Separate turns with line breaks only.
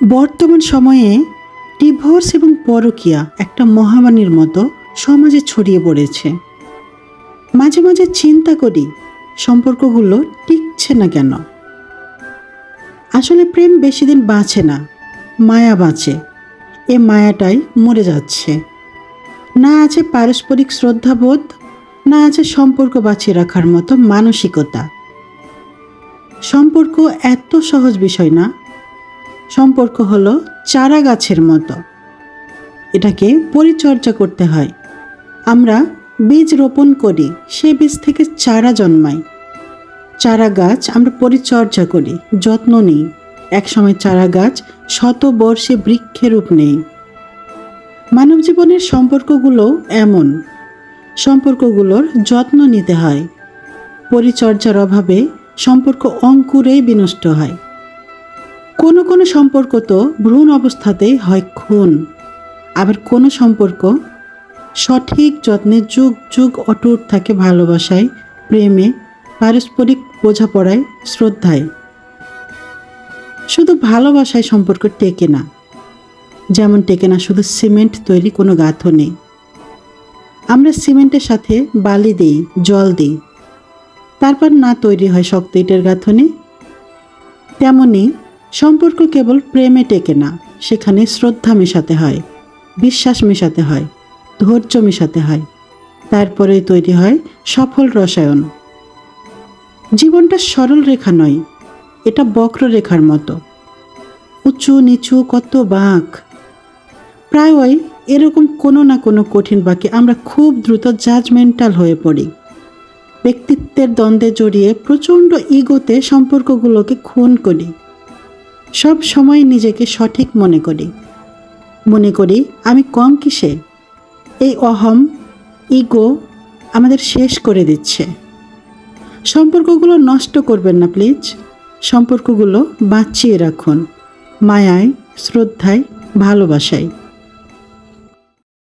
বর্তমান সময়ে ডিভোর্স এবং পরকীয়া একটা মহামারীর মতো সমাজে ছড়িয়ে পড়েছে। মাঝে মাঝে চিন্তা করি, সম্পর্কগুলো টিকছে না কেন। আসলে প্রেম বেশি দিন বাঁচে না, মায়া বাঁচে। এ মায়াটাই মরে যাচ্ছে। না আছে পারস্পরিক শ্রদ্ধাবোধ, না আছে সম্পর্ক বাঁচিয়ে রাখার মতো মানসিকতা। সম্পর্ক এত সহজ বিষয় না। সম্পর্ক হলো চারা গাছের মতো, এটাকে পরিচর্যা করতে হয়। আমরা বীজ রোপণ করি, সে বীজ থেকে চারা জন্মায়। চারা গাছ আমরা পরিচর্যা করি, যত্ন নিই। একসময় চারা গাছ শতবর্ষে বৃক্ষের রূপ নেয়। মানব জীবনের সম্পর্কগুলোও এমন। সম্পর্কগুলোর যত্ন নিতে হয়। পরিচর্যার অভাবে সম্পর্ক অঙ্কুরেই বিনষ্ট হয়। কোনো কোনো সম্পর্ক তো ভ্রূণ অবস্থাতেই হয় খুন। আবার কোনো সম্পর্ক সঠিক যত্নে যুগ যুগ অটুট থাকে ভালোবাসায়, প্রেমে, পারস্পরিক বোঝাপড়ায়, শ্রদ্ধায়। শুধু ভালোবাসায় সম্পর্ক টেকে না, যেমন টেকে না শুধু সিমেন্ট তৈরি কোনো গাঁথনি। আমরা সিমেন্টের সাথে বালি দিই, জল দিই, তারপর না তৈরি হয় শক্ত ইটের গাঁথনি। তেমনি সম্পর্ক কেবল প্রেমে টেকে না, সেখানে শ্রদ্ধা মেশাতে হয়, বিশ্বাস মেশাতে হয়, ধৈর্য মেশাতে হয়। তারপরেই তৈরি হয় সফল রসায়ন। জীবনটা সরল রেখা নয়, এটা বক্ররেখার মতো, উঁচু নিচু, কত বাঁক। প্রায়ই এরকম কোনো না কোনো কঠিন বাঁকে আমরা খুব দ্রুত জাজমেন্টাল হয়ে পড়ি। ব্যক্তিত্বের দ্বন্দ্বে জড়িয়ে প্রচণ্ড ইগোতে সম্পর্কগুলোকে খুন করি। সব সময় নিজেকে সঠিক মনে করি আমি কম কিসে। এই অহম, ইগো আমাদের শেষ করে দিচ্ছে। সম্পর্কগুলো নষ্ট করবেন না প্লিজ। সম্পর্কগুলো বাঁচিয়ে রাখুন, মায়ায়, শ্রদ্ধায়, ভালোবাসায়।